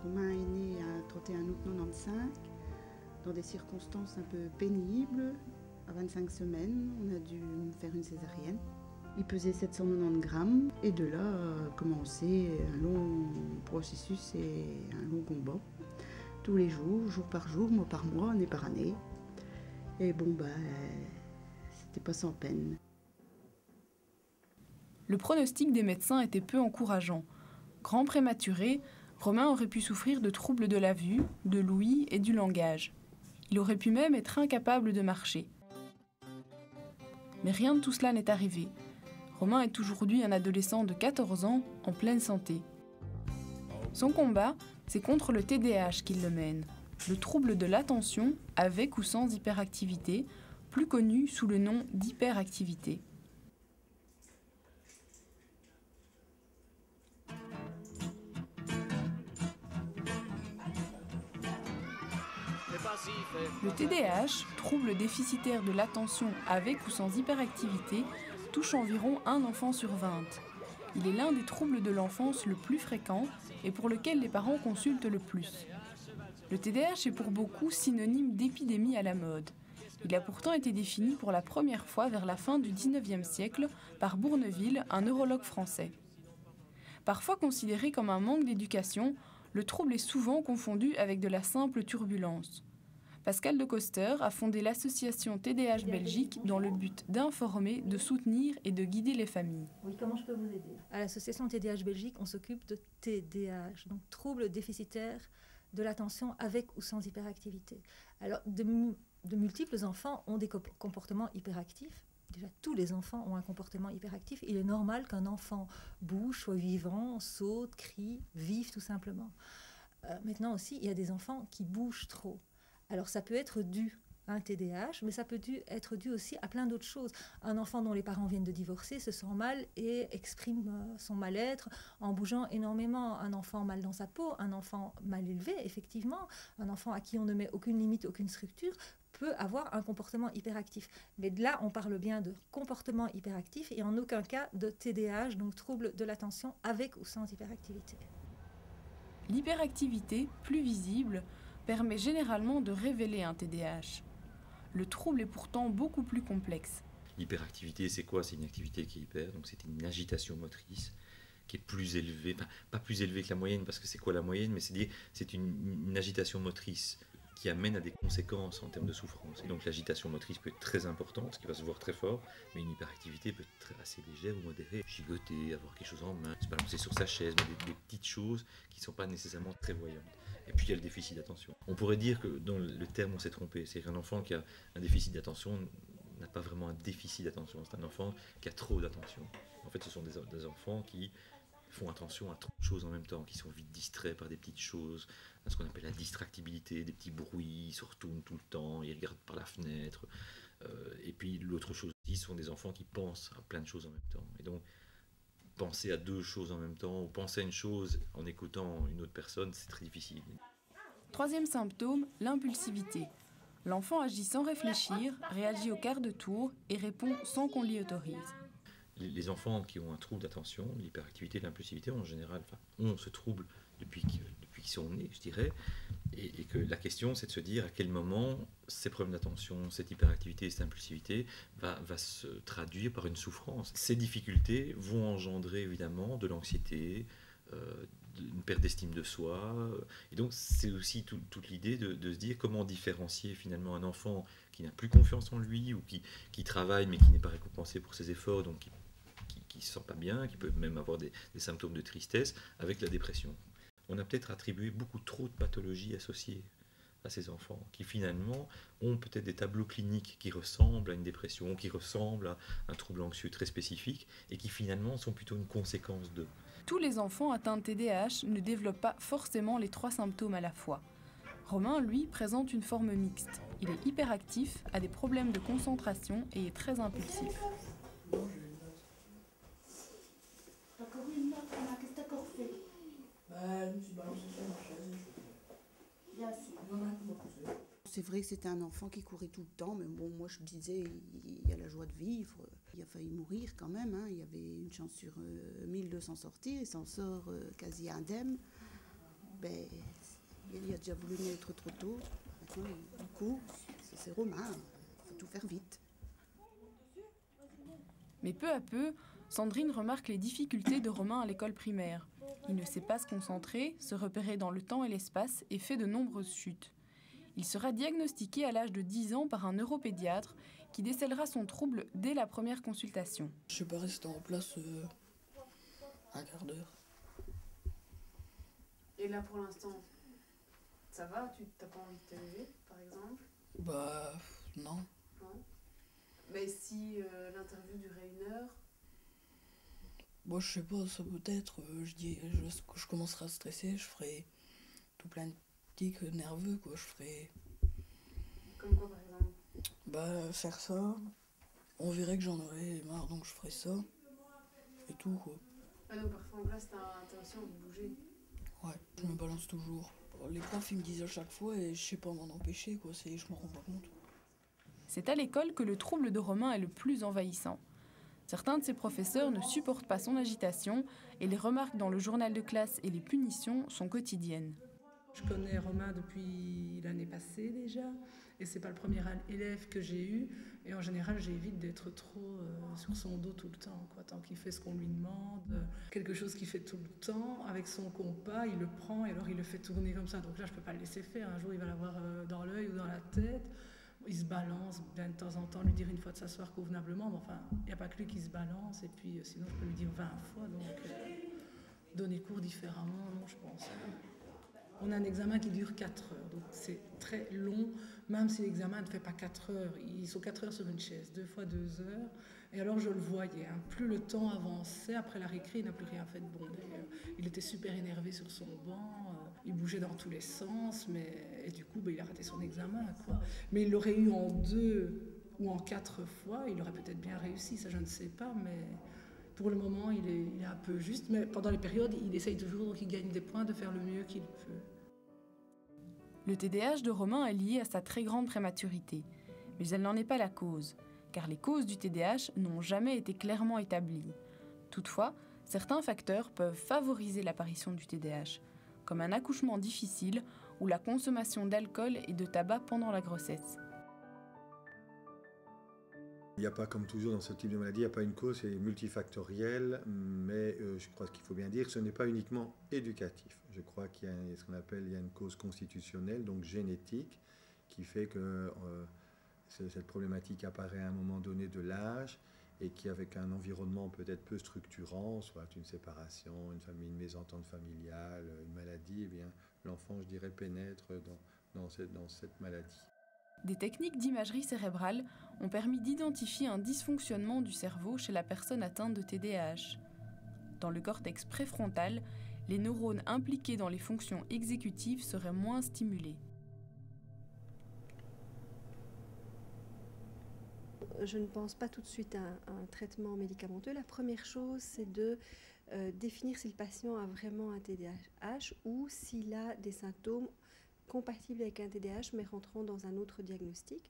Romain est né à 31 août 1995, dans des circonstances un peu pénibles. À 25 semaines, on a dû faire une césarienne. Il pesait 790 grammes et de là a commencé un long processus et un long combat. Tous les jours, jour par jour, mois par mois, année par année. Et bon, c'était pas sans peine. Le pronostic des médecins était peu encourageant. Grand prématuré, Romain aurait pu souffrir de troubles de la vue, de l'ouïe et du langage. Il aurait pu même être incapable de marcher. Mais rien de tout cela n'est arrivé. Romain est aujourd'hui un adolescent de 14 ans, en pleine santé. Son combat, c'est contre le TDAH qu'il le mène, le trouble de l'attention avec ou sans hyperactivité, plus connu sous le nom d'hyperactivité. Le TDAH, trouble déficitaire de l'attention avec ou sans hyperactivité, touche environ un enfant sur 20. Il est l'un des troubles de l'enfance le plus fréquent et pour lequel les parents consultent le plus. Le TDAH est pour beaucoup synonyme d'épidémie à la mode. Il a pourtant été défini pour la première fois vers la fin du XIXe siècle par Bourneville, un neurologue français. Parfois considéré comme un manque d'éducation, le trouble est souvent confondu avec de la simple turbulence. Pascal de Coster a fondé l'association TDAH Belgique dans le but d'informer, de soutenir et de guider les familles. Oui, comment je peux vous aider? À l'association TDAH Belgique, on s'occupe de TDAH, donc troubles déficitaires de l'attention avec ou sans hyperactivité. Alors, de multiples enfants ont des comportements hyperactifs. Déjà, tous les enfants ont un comportement hyperactif. Il est normal qu'un enfant bouge, soit vivant, saute, crie, vive tout simplement. Maintenant aussi, il y a des enfants qui bougent trop. Alors ça peut être dû à un TDAH, mais ça peut être dû aussi à plein d'autres choses. Un enfant dont les parents viennent de divorcer se sent mal et exprime son mal-être en bougeant énormément. Un enfant mal dans sa peau, un enfant mal élevé, effectivement, un enfant à qui on ne met aucune limite, aucune structure, peut avoir un comportement hyperactif. Mais là, on parle bien de comportement hyperactif et en aucun cas de TDAH, donc trouble de l'attention avec ou sans hyperactivité. L'hyperactivité, plus visible, permet généralement de révéler un TDAH. Le trouble est pourtant beaucoup plus complexe. L'hyperactivité, c'est quoi? C'est une activité qui est hyper, donc c'est une agitation motrice qui est plus élevée, enfin, pas plus élevée que la moyenne, parce que c'est quoi la moyenne, mais c'est une agitation motrice qui amène à des conséquences en termes de souffrance. Et donc l'agitation motrice peut être très importante, ce qui va se voir très fort, mais une hyperactivité peut être assez légère ou modérée. Gigoter, avoir quelque chose en main, se balancer sur sa chaise, des petites choses qui ne sont pas nécessairement très voyantes. Et puis il y a le déficit d'attention. On pourrait dire que dans le terme on s'est trompé, c'est qu'un enfant qui a un déficit d'attention n'a pas vraiment un déficit d'attention, c'est un enfant qui a trop d'attention. En fait ce sont des enfants qui font attention à trop de choses en même temps, qui sont vite distraits par des petites choses, à ce qu'on appelle la distractibilité, des petits bruits, ils se retournent tout le temps, ils regardent par la fenêtre. Et puis l'autre chose aussi, ce sont des enfants qui pensent à plein de choses en même temps. Et donc, penser à deux choses en même temps, ou penser à une chose en écoutant une autre personne, c'est très difficile. Troisième symptôme, l'impulsivité. L'enfant agit sans réfléchir, réagit au quart de tour et répond sans qu'on l'y autorise. Les enfants qui ont un trouble d'attention, l'hyperactivité et l'impulsivité, en général, ont ce trouble depuis qu'ils sont nés, je dirais, et que la question, c'est de se dire à quel moment ces problèmes d'attention, cette hyperactivité et cette impulsivité va se traduire par une souffrance. Ces difficultés vont engendrer évidemment de l'anxiété, une perte d'estime de soi, et donc c'est aussi toute l'idée de se dire comment différencier finalement un enfant qui n'a plus confiance en lui ou qui travaille mais qui n'est pas récompensé pour ses efforts, donc qui ne se sent pas bien, qui peut même avoir des symptômes de tristesse, avec la dépression. On a peut-être attribué beaucoup trop de pathologies associées à ces enfants, qui finalement ont peut-être des tableaux cliniques qui ressemblent à une dépression, qui ressemblent à un trouble anxieux très spécifique, et qui finalement sont plutôt une conséquence d'eux. Tous les enfants atteints de TDAH ne développent pas forcément les trois symptômes à la fois. Romain, lui, présente une forme mixte. Il est hyperactif, a des problèmes de concentration et est très impulsif. Qu'est-ce que t'as encore fait? Je me suis balancé sur ma chaise. Bien sûr. C'est vrai que c'était un enfant qui courait tout le temps, mais bon, moi je disais, il y a la joie de vivre. Il a failli mourir quand même, hein. Il y avait une chance sur 1000 de s'en sortir, il s'en sort quasi indemne. Ben, il a déjà voulu naître trop tôt. Maintenant, il court, c'est Romain, il faut tout faire vite. Mais peu à peu, Sandrine remarque les difficultés de Romain à l'école primaire. Il ne sait pas se concentrer, se repérer dans le temps et l'espace et fait de nombreuses chutes. Il sera diagnostiqué à l'âge de 10 ans par un neuropédiatre qui décèlera son trouble dès la première consultation. Je suis pas resté en place un quart d'heure. Et là pour l'instant, ça va? Tu n'as pas envie de te lever par exemple? Bah non. Non. Mais si l'interview durait 1 heure? Moi je sais pas, ça peut-être, je commencerai à stresser, je ferai tout plein de tics nerveux quoi, je ferai... Comme quoi par exemple? Bah faire ça, on verrait que j'en aurais marre donc je ferai ça, et tout quoi. Ah donc parfois en classe t'as aussi envie de bouger? Ouais, je me balance toujours. Les profs ils me disent à chaque fois et je sais pas m'en empêcher quoi, je m'en rends pas compte. C'est à l'école que le trouble de Romain est le plus envahissant. Certains de ses professeurs ne supportent pas son agitation et les remarques dans le journal de classe et les punitions sont quotidiennes. Je connais Romain depuis l'année passée déjà, et c'est pas le premier élève que j'ai eu. Et en général, j'évite d'être trop sur son dos tout le temps, quoi. Tant qu'il fait ce qu'on lui demande, quelque chose qu'il fait tout le temps, avec son compas, il le prend et alors il le fait tourner comme ça. Donc là, je peux pas le laisser faire. Un jour, il va l'avoir dans l'œil ou dans la tête. Il se balance, bien de temps en temps, lui dire une fois de s'asseoir convenablement. Mais enfin, il n'y a pas que lui qui se balance, et puis sinon, je peux lui dire 20 fois. Donc, donner cours différemment, non, je pense. On a un examen qui dure 4 heures, donc c'est très long, même si l'examen ne fait pas 4 heures. Ils sont 4 heures sur une chaise, 2 fois 2 heures. Et alors je le voyais, hein, plus le temps avançait, après la récré, il n'a plus rien fait de bon d'ailleurs. Il était super énervé sur son banc, il bougeait dans tous les sens, et du coup il a raté son examen, quoi. Mais il l'aurait eu en 2 ou en 4 fois, il aurait peut-être bien réussi, ça je ne sais pas, mais... Pour le moment, il est un peu juste, mais pendant les périodes, il essaye toujours, donc il gagne des points, de faire le mieux qu'il peut. Le TDAH de Romain est lié à sa très grande prématurité, mais elle n'en est pas la cause, car les causes du TDAH n'ont jamais été clairement établies. Toutefois, certains facteurs peuvent favoriser l'apparition du TDAH, comme un accouchement difficile ou la consommation d'alcool et de tabac pendant la grossesse. Il n'y a pas, comme toujours dans ce type de maladie, il n'y a pas une cause, c'est multifactoriel, mais je crois qu'il faut bien dire que ce n'est pas uniquement éducatif. Je crois qu'il y a ce qu'on appelle une cause constitutionnelle, donc génétique, qui fait que cette problématique apparaît à un moment donné de l'âge et qui, avec un environnement peut-être peu structurant, soit une séparation, une mésentente familiale, une maladie, eh bien, l'enfant, je dirais, pénètre dans cette maladie. Des techniques d'imagerie cérébrale ont permis d'identifier un dysfonctionnement du cerveau chez la personne atteinte de TDAH. Dans le cortex préfrontal, les neurones impliqués dans les fonctions exécutives seraient moins stimulés. Je ne pense pas tout de suite à un traitement médicamenteux. La première chose, c'est de définir si le patient a vraiment un TDAH ou s'il a des symptômes compatible avec un TDAH, mais rentrant dans un autre diagnostic.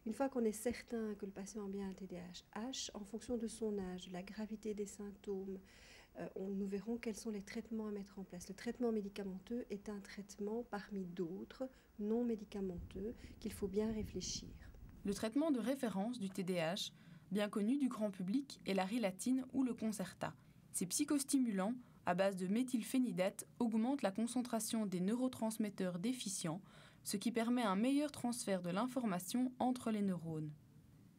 Une fois qu'on est certain que le patient a bien un TDAH, en fonction de son âge, de la gravité des symptômes, nous verrons quels sont les traitements à mettre en place. Le traitement médicamenteux est un traitement parmi d'autres non médicamenteux qu'il faut bien réfléchir. Le traitement de référence du TDAH, bien connu du grand public, est la rilatine ou le Concerta. Ces psychostimulants, à base de méthylphénidate, augmente la concentration des neurotransmetteurs déficients, ce qui permet un meilleur transfert de l'information entre les neurones.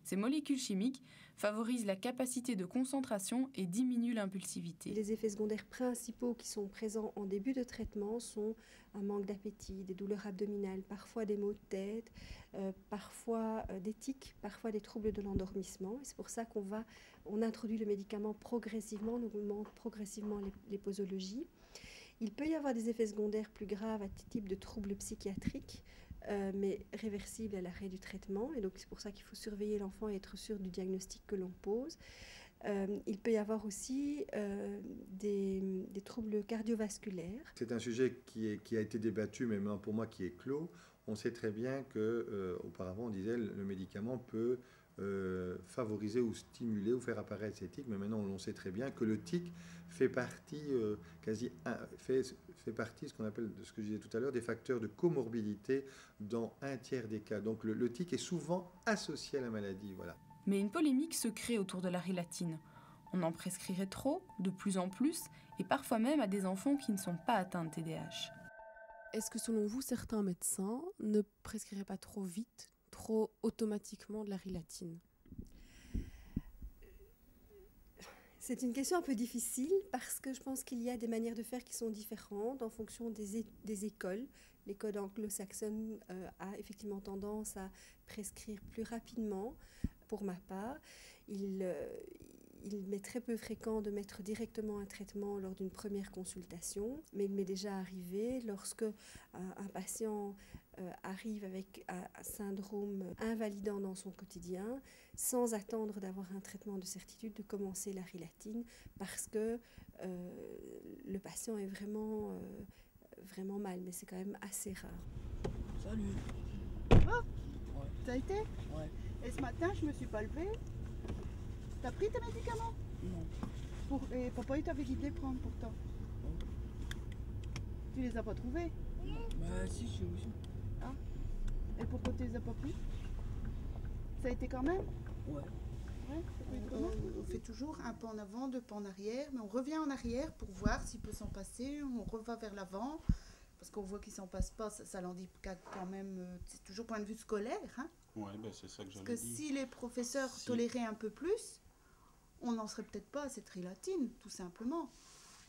Ces molécules chimiques favorisent la capacité de concentration et diminuent l'impulsivité. Les effets secondaires principaux qui sont présents en début de traitement sont un manque d'appétit, des douleurs abdominales, parfois des maux de tête, parfois des tics, parfois des troubles de l'endormissement. C'est pour ça qu'on introduit le médicament progressivement, on augmente progressivement les posologies. Il peut y avoir des effets secondaires plus graves à type de troubles psychiatriques, mais réversibles à l'arrêt du traitement. Et donc c'est pour ça qu'il faut surveiller l'enfant et être sûr du diagnostic que l'on pose. Il peut y avoir aussi des troubles cardiovasculaires. C'est un sujet qui a été débattu, mais pour moi qui est clos. On sait très bien que auparavant on disait le médicament peut favoriser ou stimuler ou faire apparaître ces tics, mais maintenant on sait très bien que le tic fait partie fait partie ce qu'on appelle, ce que je disais tout à l'heure, des facteurs de comorbidité dans 1/3 des cas. Donc le tic est souvent associé à la maladie, voilà. Mais une polémique se crée autour de la rilatine. On en prescrirait trop, de plus en plus, et parfois même à des enfants qui ne sont pas atteints de TDAH. Est-ce que selon vous, certains médecins ne prescriraient pas trop vite, trop automatiquement de la rilatine? C'est une question un peu difficile parce que je pense qu'il y a des manières de faire qui sont différentes en fonction des écoles. L'école anglo-saxonne a effectivement tendance à prescrire plus rapidement. Pour ma part, il m'est très peu fréquent de mettre directement un traitement lors d'une première consultation, mais il m'est déjà arrivé lorsque un patient arrive avec un syndrome invalidant dans son quotidien, sans attendre d'avoir un traitement de certitude, de commencer la rilatine, parce que le patient est vraiment mal, mais c'est quand même assez rare. Salut. Ça va? Ouais. Ça a été? Ouais. Et ce matin, je me suis pas levée. T'as pris tes médicaments? Non. Et papa, il t'avait dit de les prendre pourtant. Tu les as pas trouvés? Bah si, j'ai aussi. Ah. Et pourquoi tu les as pas pris? Ça a été quand même? Ouais. Ouais, ça peut être quand même. On fait toujours un pas en avant, deux pas en arrière, mais on revient en arrière pour voir s'il peut s'en passer. On revient vers l'avant, parce qu'on voit qu'il s'en passe pas, ça l'handicape quand même. C'est toujours point de vue scolaire, hein. Ouais, ben c'est ça que j'allais Parce que dire. si les professeurs toléraient un peu plus, on n'en serait peut-être pas à cette rilatine, tout simplement.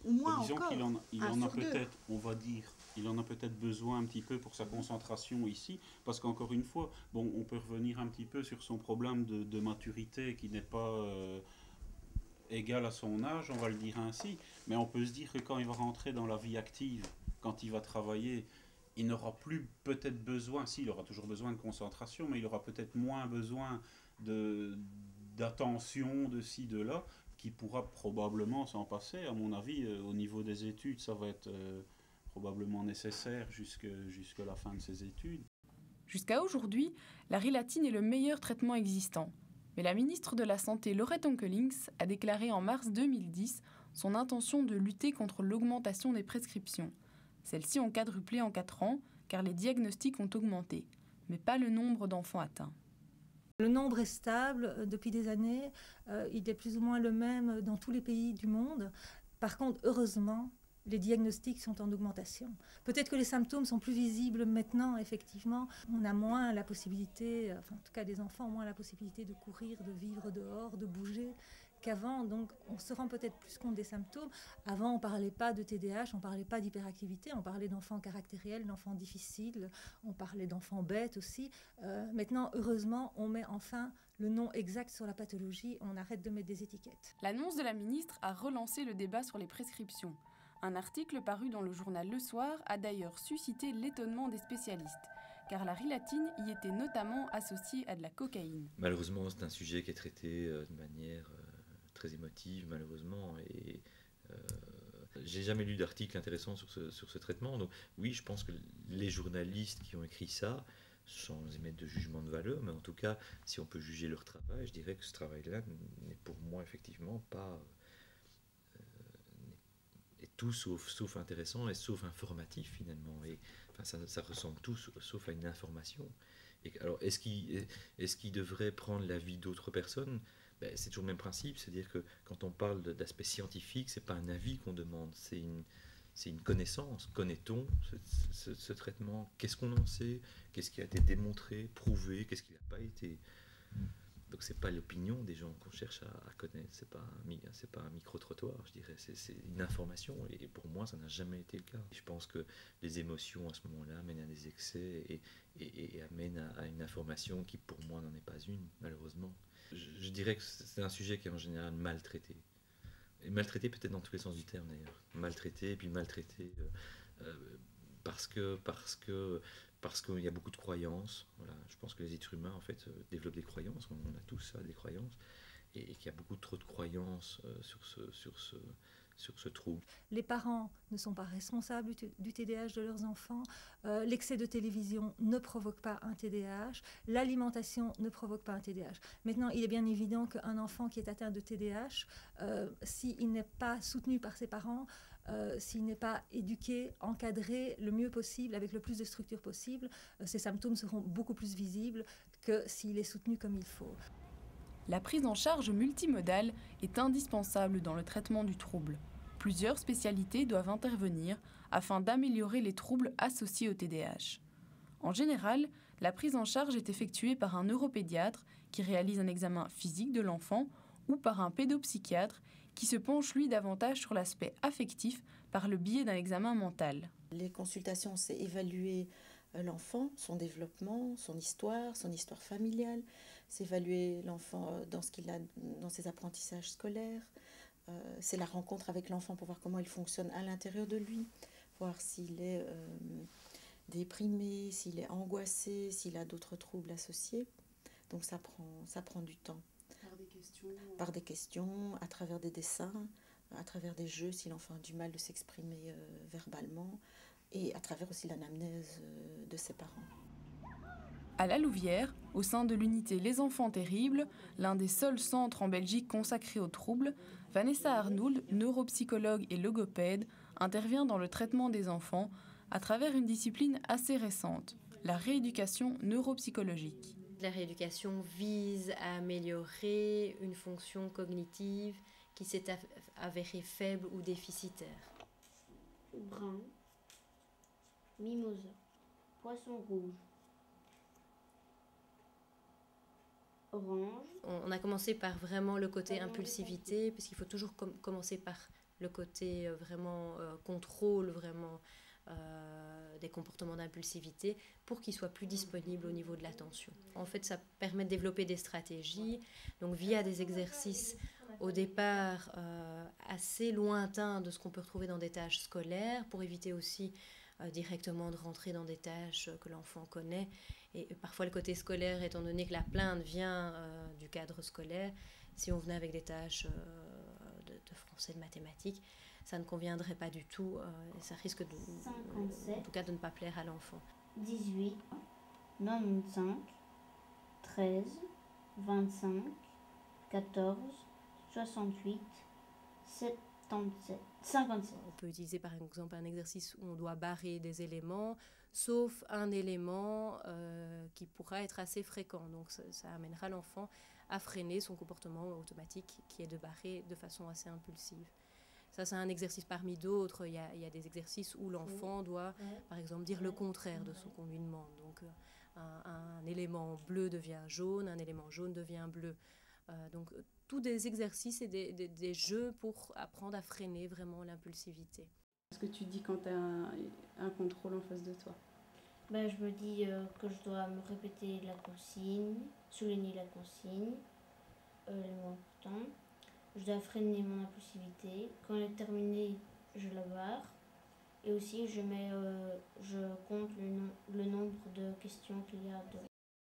Ou moins Disons encore. qu'il en a peut-être, on va dire, il en a peut-être besoin un petit peu pour sa concentration ici, parce qu'encore une fois, bon, on peut revenir un petit peu sur son problème de maturité qui n'est pas égal à son âge, on va le dire ainsi, mais on peut se dire que quand il va rentrer dans la vie active, quand il va travailler, il n'aura plus peut-être besoin, il aura toujours besoin de concentration, mais il aura peut-être moins besoin d'attention, de ci, de là, qui pourra probablement s'en passer. À mon avis, au niveau des études, ça va être probablement nécessaire jusqu'à la fin de ses études. Jusqu'à aujourd'hui, la rilatine est le meilleur traitement existant. Mais la ministre de la Santé, Laurette Onkelings, a déclaré en mars 2010 son intention de lutter contre l'augmentation des prescriptions. Celles-ci ont quadruplé en 4 ans, car les diagnostics ont augmenté, mais pas le nombre d'enfants atteints. Le nombre est stable depuis des années, il est plus ou moins le même dans tous les pays du monde. Par contre, heureusement, les diagnostics sont en augmentation. Peut-être que les symptômes sont plus visibles maintenant, effectivement. On a moins la possibilité, enfin en tout cas des enfants ont moins la possibilité de courir, de vivre dehors, de bouger qu'avant. Donc on se rend peut-être plus compte des symptômes. Avant, on ne parlait pas de TDAH, on ne parlait pas d'hyperactivité, on parlait d'enfants caractériels, d'enfants difficiles, on parlait d'enfants bêtes aussi. Maintenant, heureusement, on met enfin le nom exact sur la pathologie, on arrête de mettre des étiquettes. L'annonce de la ministre a relancé le débat sur les prescriptions. Un article paru dans le journal Le Soir a d'ailleurs suscité l'étonnement des spécialistes, car la rilatine y était notamment associée à de la cocaïne. Malheureusement, c'est un sujet qui est traité de manière très émotive, malheureusement, et j'ai jamais lu d'article intéressant sur ce traitement. Donc oui, je pense que les journalistes qui ont écrit ça, sans émettre de jugement de valeur, mais en tout cas, si on peut juger leur travail, je dirais que ce travail-là n'est pour moi effectivement pas... est tout sauf intéressant et sauf informatif finalement. Et, enfin, ça ressemble tout sauf à une information. Et, alors, est-ce qu'il devrait prendre l'avis d'autres personnes? Ben, c'est toujours le même principe, c'est-à-dire que quand on parle d'aspect scientifique, c'est pas un avis qu'on demande, c'est une connaissance. Connaît-on ce traitement? Qu'est-ce qu'on en sait? Qu'est-ce qui a été démontré, prouvé? Qu'est-ce qui n'a pas été? Donc c'est pas l'opinion des gens qu'on cherche à connaître, c'est pas un micro-trottoir, je dirais, c'est une information, et pour moi ça n'a jamais été le cas. Je pense que les émotions à ce moment-là amènent à des excès et amènent à une information qui pour moi n'en est pas une, malheureusement. Je dirais que c'est un sujet qui est en général maltraité. Et maltraité peut-être dans tous les sens du terme d'ailleurs. Maltraité, et puis maltraité parce qu'il y a beaucoup de croyances. Voilà. Je pense que les êtres humains en fait développent des croyances, on a tous ça, des croyances, et qu'il y a beaucoup trop de croyances sur ce trouble. Les parents ne sont pas responsables du TDAH de leurs enfants. L'excès de télévision ne provoque pas un TDAH. L'alimentation ne provoque pas un TDAH. Maintenant, il est bien évident qu'un enfant qui est atteint de TDAH, s'il n'est pas soutenu par ses parents, s'il n'est pas éduqué, encadré le mieux possible, avec le plus de structures possible, ces symptômes seront beaucoup plus visibles que s'il est soutenu comme il faut. La prise en charge multimodale est indispensable dans le traitement du trouble. Plusieurs spécialités doivent intervenir afin d'améliorer les troubles associés au TDAH. En général, la prise en charge est effectuée par un neuropédiatre qui réalise un examen physique de l'enfant ou par un pédopsychiatre qui se penche lui davantage sur l'aspect affectif par le biais d'un examen mental. Les consultations, c'est évaluer l'enfant, son développement, son histoire familiale, c'est évaluer l'enfant dans ce qu'il a dans ses apprentissages scolaires, c'est la rencontre avec l'enfant pour voir comment il fonctionne à l'intérieur de lui, voir s'il est déprimé, s'il est angoissé, s'il a d'autres troubles associés. Donc ça prend du temps. Par des questions, à travers des dessins, à travers des jeux, si l'enfant a du mal de s'exprimer verbalement, et à travers aussi l'anamnèse de ses parents. À La Louvière, au sein de l'unité Les Enfants Terribles, l'un des seuls centres en Belgique consacrés aux troubles, Vanessa Arnould, neuropsychologue et logopède, intervient dans le traitement des enfants à travers une discipline assez récente, la rééducation neuropsychologique. La rééducation vise à améliorer une fonction cognitive qui s'est avérée faible ou déficitaire. Brun, mimosa, poisson rouge, orange. On a commencé par vraiment le côté impulsivité, parce qu'il faut toujours commencer par le côté vraiment contrôle, vraiment des comportements d'impulsivité, pour qu'ils soient plus disponibles au niveau de l'attention. En fait, ça permet de développer des stratégies, donc via des exercices au départ assez lointains de ce qu'on peut retrouver dans des tâches scolaires, pour éviter aussi directement de rentrer dans des tâches que l'enfant connaît. Et parfois le côté scolaire, étant donné que la plainte vient du cadre scolaire, si on venait avec des tâches de français, de mathématiques, ça ne conviendrait pas du tout. Ça risque en tout cas de ne pas plaire à l'enfant. 18, 95, 13, 25, 14, 68, 77, 57. On peut utiliser par exemple un exercice où on doit barrer des éléments, sauf un élément qui pourra être assez fréquent. Donc ça amènera l'enfant à freiner son comportement automatique qui est de barrer de façon assez impulsive. Ça, c'est un exercice parmi d'autres. Il y a des exercices où l'enfant doit, par exemple, dire le contraire de ce qu'on lui demande. Donc un élément bleu devient jaune, un élément jaune devient bleu. Donc tous des exercices et des jeux pour apprendre à freiner vraiment l'impulsivité. Qu'est-ce que tu dis quand tu as un contrôle en face de toi? Ben, je me dis que je dois me répéter la consigne, souligner la consigne, les mots importants. Je dois freiner mon impulsivité. Quand elle est terminée, je la barre. Et aussi, je compte le nombre de questions qu'il y a